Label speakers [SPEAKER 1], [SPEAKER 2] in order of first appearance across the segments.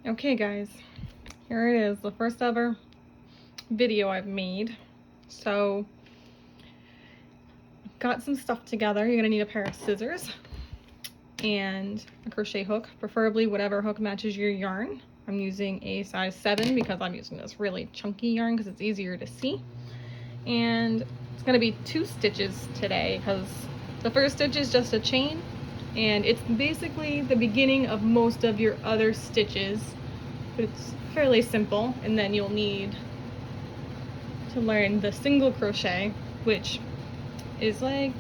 [SPEAKER 1] Okay guys, here it is, the first ever video I've made. So, got some stuff together. You're gonna need a pair of scissors and a crochet hook, preferably whatever hook matches your yarn. I'm using a size 7 because I'm using this really chunky yarn because it's easier to see. And it's gonna be 2 stitches today because the first stitch is just a chain and it's basically the beginning of most of your other stitches, but it's fairly simple. And then you'll need to learn the single crochet, which is like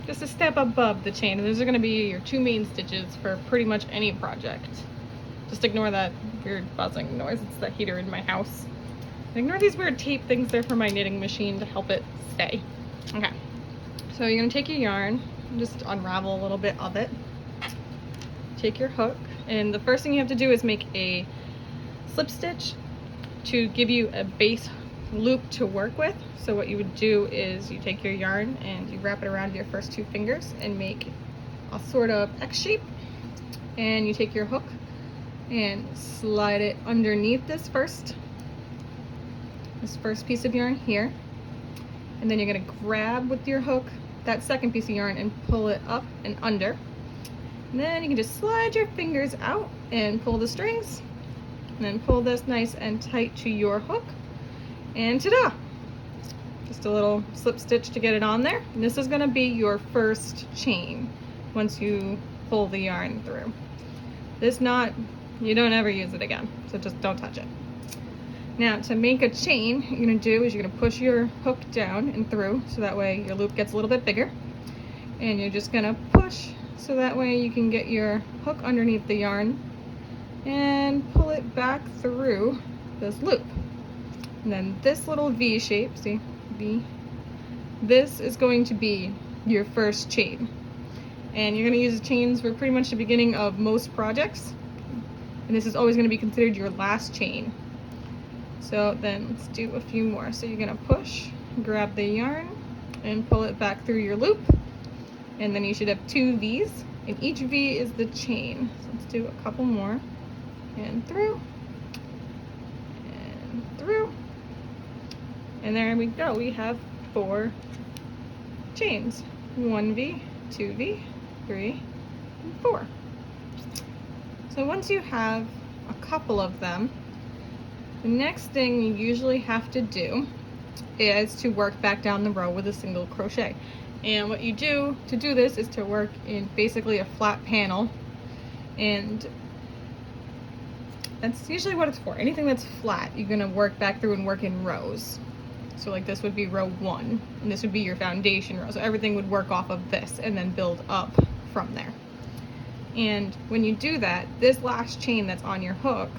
[SPEAKER 1] just a step above the chain. And those are going to be your 2 main stitches for pretty much any project. Just ignore that weird buzzing noise. It's the heater in my house. Ignore these weird tape things. They're for my knitting machine to help it stay. Okay, so you're going to take your yarn and just unravel a little bit of it. Take your hook, and the first thing you have to do is make a slip stitch to give you a base loop to work with. So what you would do is you take your yarn and you wrap it around your first 2 fingers and make a sort of X shape, and you take your hook and slide it underneath this first piece of yarn here, and then you're going to grab with your hook that second piece of yarn and pull it up and under, and then you can just slide your fingers out and pull the strings, and then pull this nice and tight to your hook, and ta-da! Just a little slip stitch to get it on there. And this is going to be your first chain once you pull the yarn through. You don't ever use it again, so just don't touch it. Now, to make a chain, what you're going to do is you're going to push your hook down and through, so that way your loop gets a little bit bigger. And you're just going to push, so that way you can get your hook underneath the yarn and pull it back through this loop. And then this little V shape, see, V, this is going to be your first chain. And you're going to use chains for pretty much the beginning of most projects. And this is always going to be considered your last chain. So then let's do a few more. So you're going to push, grab the yarn, and pull it back through your loop. And then you should have 2 V's, and each V is the chain. So let's do a couple more. And through, and through. And there we go. We have 4 chains. 1 V, 2 V, 3, and 4. So once you have a couple of them, the next thing you usually have to do is to work back down the row with a single crochet. And what you do to do this is to work in basically a flat panel, and that's usually what it's for. Anything that's flat, you're going to work back through and work in rows. So like this would be row 1, and this would be your foundation row. So everything would work off of this and then build up from there. And when you do that, this last chain that's on your hook,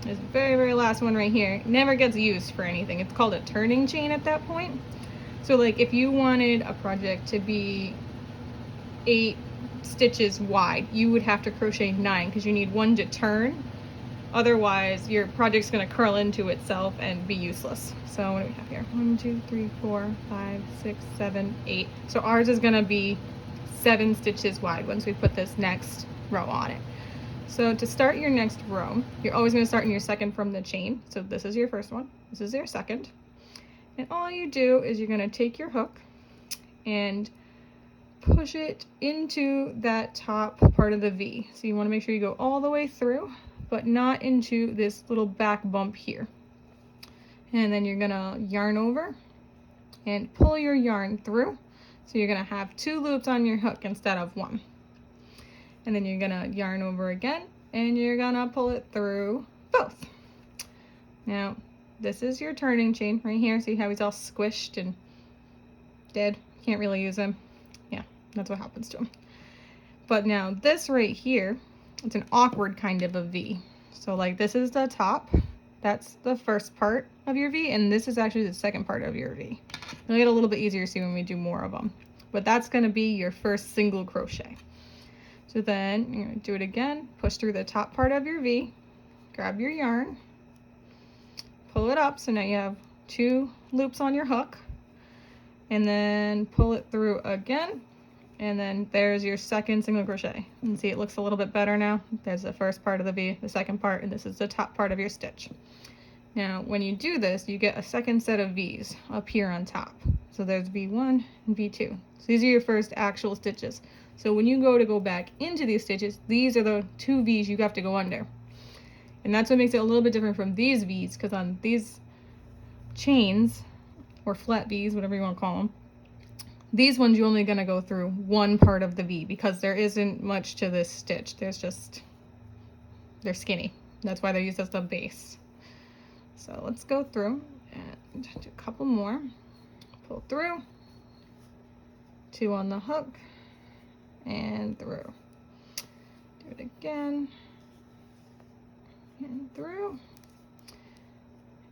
[SPEAKER 1] this very, very last one right here, never gets used for anything. It's called a turning chain at that point. So like if you wanted a project to be 8 stitches wide, you would have to crochet 9 because you need 1 to turn. Otherwise, your project's going to curl into itself and be useless. So what do we have here? 1, 2, 3, 4, 5, 6, 7, 8. So ours is going to be 7 stitches wide once we put this next row on it. So to start your next row, you're always going to start in your second from the chain. So this is your first one. This is your second. And all you do is you're going to take your hook and push it into that top part of the V. So you want to make sure you go all the way through, but not into this little back bump here. And then you're gonna yarn over and pull your yarn through. So you're gonna have 2 loops on your hook instead of 1. And then you're gonna yarn over again and you're gonna pull it through both. Now, this is your turning chain right here. See how he's all squished and dead? Can't really use him. Yeah, that's what happens to him. But now this right here, it's an awkward kind of a V. So like this is the top, that's the first part of your V, and this is actually the second part of your V. It'll get a little bit easier to see when we do more of them. But that's going to be your first single crochet. So then you're going to do it again, push through the top part of your V, grab your yarn, pull it up, so now you have 2 loops on your hook, and then pull it through again And then there's your second single crochet. You can see it looks a little bit better now. There's the first part of the V, the second part, and this is the top part of your stitch. Now, when you do this, you get a second set of V's up here on top. So there's V1 and V2. So these are your first actual stitches. So when you go back into these stitches, these are the two V's you have to go under. And that's what makes it a little bit different from these V's, because on these chains, or flat V's, whatever you want to call them, these ones you're only going to go through one part of the V, because there isn't much to this stitch. They're skinny. That's why they're used as the base. So let's go through and do a couple more. Pull through, 2 on the hook, and through. Do it again, and through.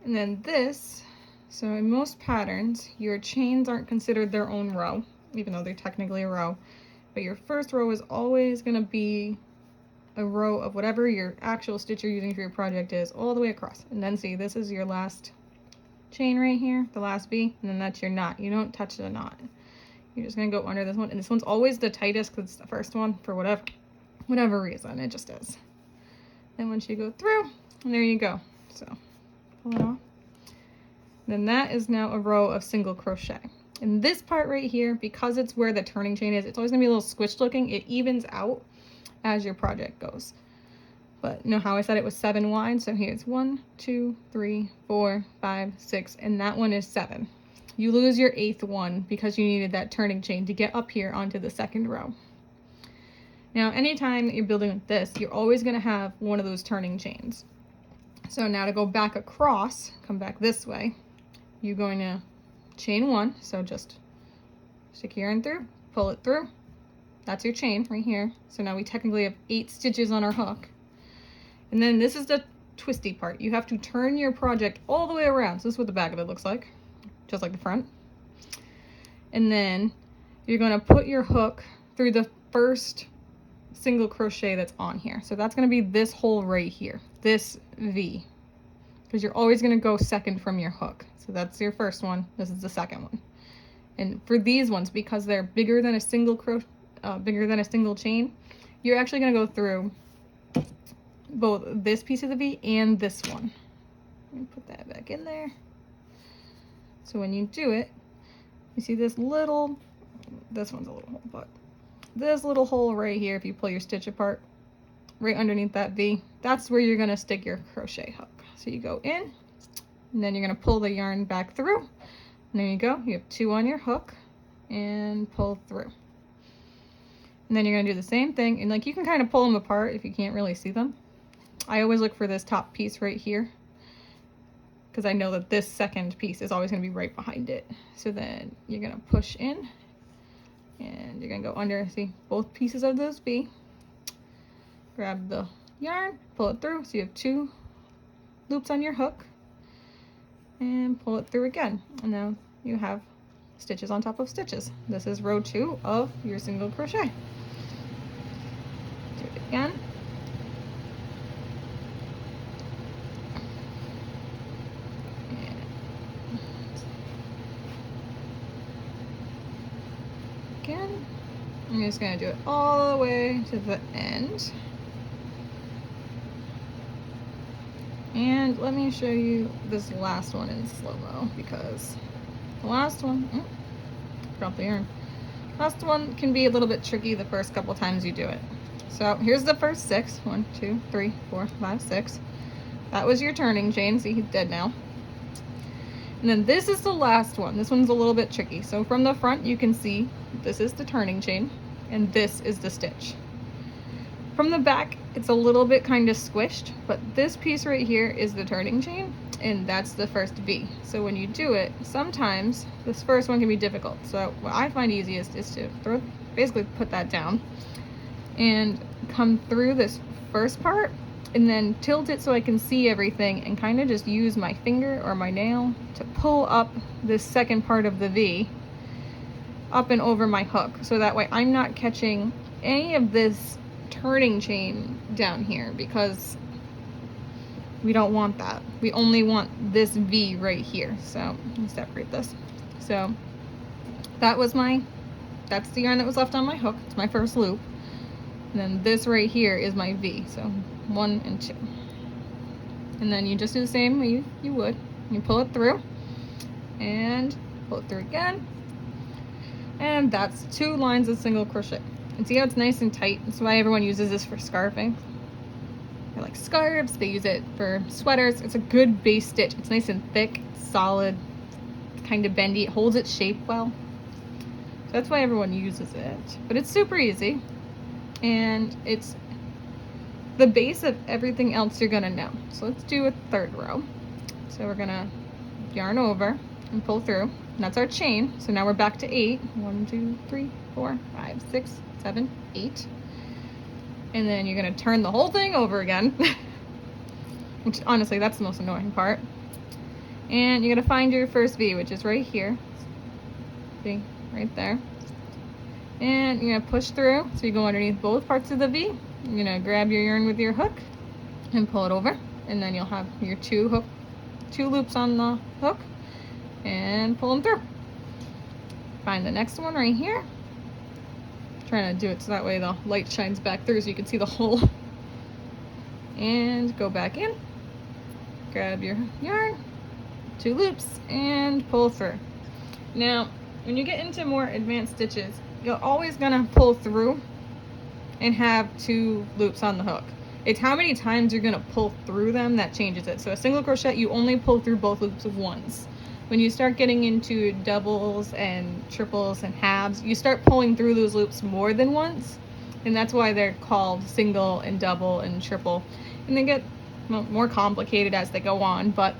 [SPEAKER 1] And then this, so in most patterns, your chains aren't considered their own row, even though they're technically a row. But your first row is always going to be a row of whatever your actual stitch you're using for your project is, all the way across. And then see, this is your last chain right here, the last V, and then that's your knot. You don't touch the knot. You're just going to go under this one, and this one's always the tightest because it's the first one for whatever reason, it just is. And once you go through, and there you go. So pull it off. Then that is now a row of single crochet. And this part right here, because it's where the turning chain is, it's always going to be a little squished looking. It evens out as your project goes. But you know how I said it was 7 wide? So here's 1, 2, 3, 4, 5, 6, and that one is 7. You lose your 8th one because you needed that turning chain to get up here onto the second row. Now, anytime that you're building like this, you're always going to have one of those turning chains. So now to go back across, come back this way, you're going to chain 1. So just stick your yarn through, pull it through. That's your chain right here. So now we technically have 8 stitches on our hook. And then this is the twisty part. You have to turn your project all the way around. So this is what the back of it looks like, just like the front. And then you're going to put your hook through the first single crochet that's on here. So that's going to be this hole right here, this V, because you're always going to go second from your hook. So that's your first one. This is the second one. And for these ones, because they're bigger than a single chain, you're actually going to go through both this piece of the V and this one. Let me put that back in there. So when you do it, you see this one's a little hole, but this little hole right here, if you pull your stitch apart, right underneath that V, that's where you're going to stick your crochet hook. So you go in, and then you're going to pull the yarn back through, and there you go. You have 2 on your hook, and pull through. And then you're going to do the same thing, and like you can kind of pull them apart if you can't really see them. I always look for this top piece right here, because I know that this second piece is always going to be right behind it. So then you're going to push in, and you're going to go under, see, both pieces of this V. Grab the yarn, pull it through, so you have 2 loops on your hook, and pull it through again. And now you have stitches on top of stitches. This is row 2 of your single crochet. Do it again. Again. I'm just going to do it all the way to the end. And let me show you this last one in slow-mo, because the last one, drop the yarn. Last one can be a little bit tricky the first couple times you do it. So here's the first 6. 1, 2, 3, 4, 5, 6. That was your turning chain. See, he's dead now. And then this is the last one. This one's a little bit tricky. So from the front, you can see this is the turning chain, and this is the stitch. From the back, it's a little bit kind of squished, but this piece right here is the turning chain, and that's the first V. So when you do it, sometimes this first one can be difficult. So what I find easiest is to basically put that down and come through this first part, and then tilt it so I can see everything, and kind of just use my finger or my nail to pull up this second part of the V up and over my hook. So that way I'm not catching any of this turning chain down here, because we don't want that. We only want this V right here. So let me separate this. So that was my that's the yarn that was left on my hook. It's my first loop. And then this right here is my V. So 1 and 2. And then you just do the same way you would. You pull it through and pull it through again. And that's 2 lines of single crochet. And see how it's nice and tight? That's why everyone uses this for scarfing. They like scarves, they use it for sweaters. It's a good base stitch. It's nice and thick, solid, kind of bendy. It holds its shape well. So that's why everyone uses it. But it's super easy. And it's the base of everything else you're gonna know. So let's do a third row. So we're gonna yarn over and pull through. And that's our chain. So now we're back to 8. 1, 2, 3, 4, 5, 6, 7, 8. And then you're gonna turn the whole thing over again. Which honestly, that's the most annoying part. And you're gonna find your first V, which is right here. See, right there. And you're gonna push through. So you go underneath both parts of the V. You're gonna grab your yarn with your hook and pull it over. And then you'll have your 2 loops on the hook and pull them through. Find the next one right here. Trying to do it so that way the light shines back through so you can see the hole. And go back in, grab your yarn, 2 loops, and pull through. Now, when you get into more advanced stitches, you're always gonna pull through and have 2 loops on the hook. It's how many times you're gonna pull through them that changes it. So a single crochet, you only pull through both loops of once. When you start getting into doubles and triples and halves, you start pulling through those loops more than once. And that's why they're called single and double and triple. And they get more complicated as they go on. But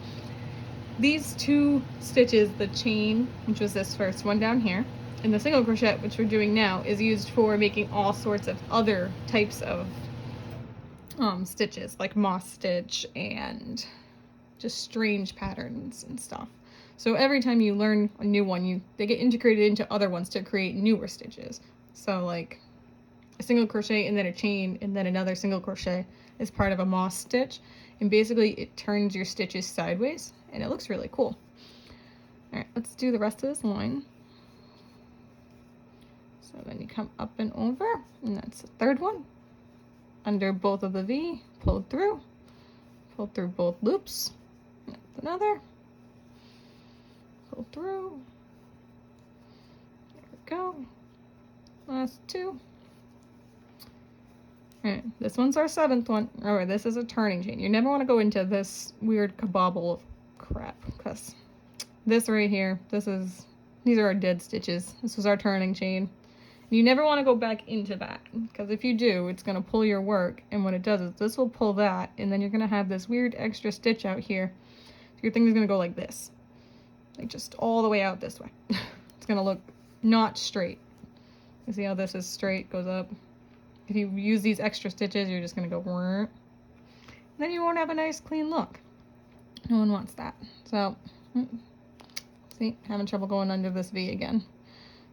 [SPEAKER 1] these 2 stitches, the chain, which was this first one down here, and the single crochet, which we're doing now, is used for making all sorts of other types of stitches, like moss stitch and just strange patterns and stuff. So every time you learn a new one, they get integrated into other ones to create newer stitches. So like a single crochet and then a chain and then another single crochet is part of a moss stitch. And basically it turns your stitches sideways and it looks really cool. All right, let's do the rest of this line. So then you come up and over, and that's the third one. Under both of the V, pull through both loops. That's another. Pull through. There we go. Last 2. Alright, this one's our 7th one. Alright, this is a turning chain. You never want to go into this weird kabobble of crap, because this right here, these are our dead stitches. This was our turning chain. You never want to go back into that, because if you do, it's going to pull your work, and what it does is this will pull that, and then you're going to have this weird extra stitch out here. So your thing is going to go like this. Like just all the way out this way. It's going to look not straight. You see how this is straight, goes up. If you use these extra stitches, you're just going to go, then you won't have a nice clean look. No one wants that. So, see, having trouble going under this V again.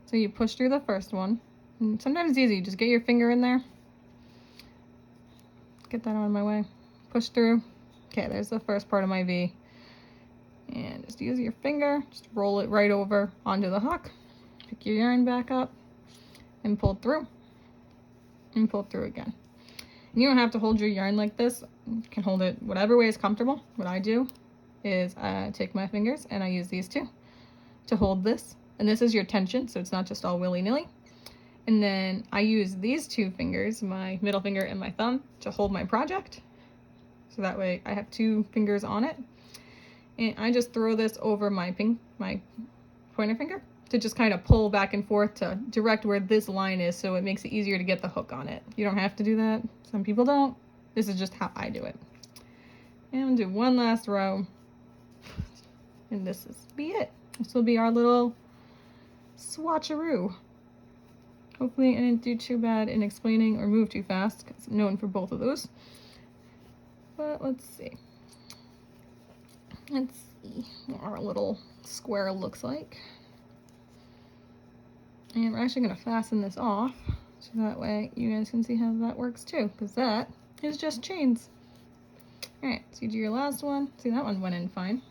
[SPEAKER 1] So you push through the first one. And sometimes it's easy, just get your finger in there. Get that out of my way. Push through. Okay, there's the first part of my V. And just use your finger, just roll it right over onto the hook. Pick your yarn back up and pull through. And pull through again. And you don't have to hold your yarn like this. You can hold it whatever way is comfortable. What I do is I take my fingers and I use these 2 to hold this. And this is your tension, so it's not just all willy-nilly. And then I use these 2 fingers, my middle finger and my thumb, to hold my project. So that way I have 2 fingers on it. And I just throw this over my pointer finger to just kind of pull back and forth to direct where this line is, so it makes it easier to get the hook on it. You don't have to do that. Some people don't. This is just how I do it. And I'm gonna do one last row. And this will be it. This will be our little swatcheroo. Hopefully I didn't do too bad in explaining or move too fast, because I'm known for both of those. But let's see. Let's see what our little square looks like. And we're actually going to fasten this off, so that way you guys can see how that works too, because that is just chains. Alright, so you do your last one. See, that one went in fine.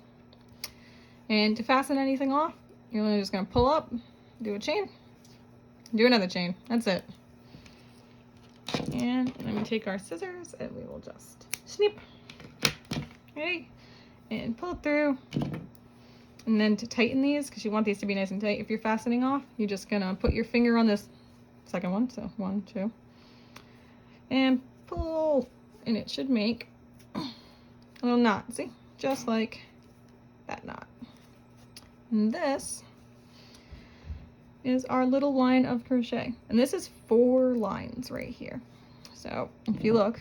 [SPEAKER 1] And to fasten anything off, you're just going to pull up, do a chain, Do another chain. That's it. And let me take our scissors and we will just snip. Ready? And pull it through. And then to tighten these, because you want these to be nice and tight, if you're fastening off, you're just gonna put your finger on this second one. So 1, 2. And pull. And it should make a little knot. See? Just like that knot. And this is our little line of crochet. And this is 4 lines right here. So if you look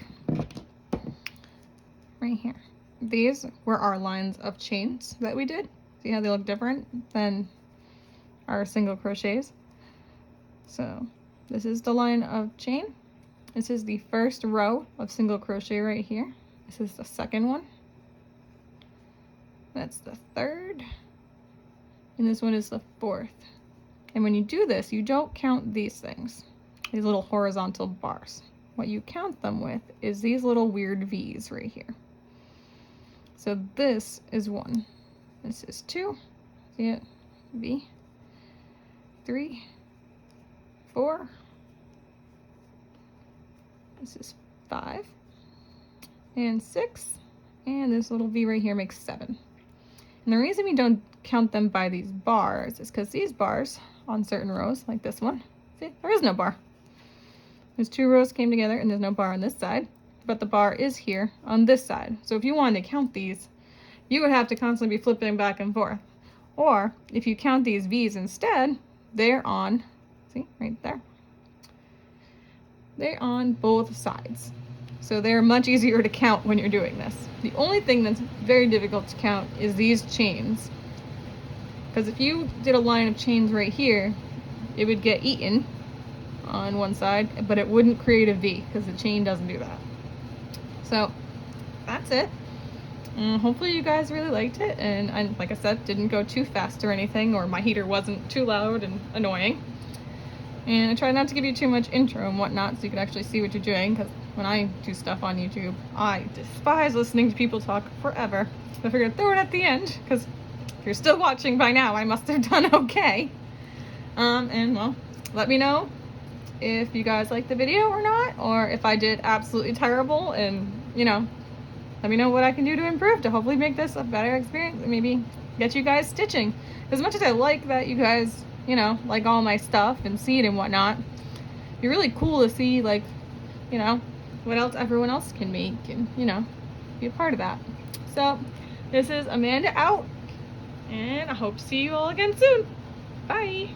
[SPEAKER 1] right here, these were our lines of chains that we did. See how they look different than our single crochets? So this is the line of chain. This is the first row of single crochet right here. This is the second one. That's the third. And this one is the fourth. And when you do this, you don't count these things, these little horizontal bars. What you count them with is these little weird V's right here. So this is 1. This is 2. See it? V. 3. 4. This is 5. And 6. And this little V right here makes 7. And the reason we don't count them by these bars is because these bars on certain rows, like this one, see, there is no bar. There's 2 rows came together and there's no bar on this side, but the bar is here on this side. So if you wanted to count these, you would have to constantly be flipping back and forth. Or if you count these V's instead, they're on, see, right there. They're on both sides. So they're much easier to count when you're doing this. The only thing that's very difficult to count is these chains. Because if you did a line of chains right here, it would get eaten on one side, but it wouldn't create a V because the chain doesn't do that. So that's it. Hopefully you guys really liked it, and I, like I said, didn't go too fast or anything, or my heater wasn't too loud and annoying. And I try not to give you too much intro and whatnot so you can actually see what you're doing, because when I do stuff on YouTube, I despise listening to people talk forever. So I figured I'd throw it at the end, because if you're still watching by now, I must have done okay. And well, let me know if you guys liked the video or not, or if I did absolutely terrible, and you know, let me know what I can do to improve to hopefully make this a better experience and maybe get you guys stitching. As much as I like that you guys, you know, like all my stuff and see it and whatnot, it'd be really cool to see, like, you know, what else everyone else can make and, you know, be a part of that. So this is Amanda out, and I hope to see you all again soon. Bye.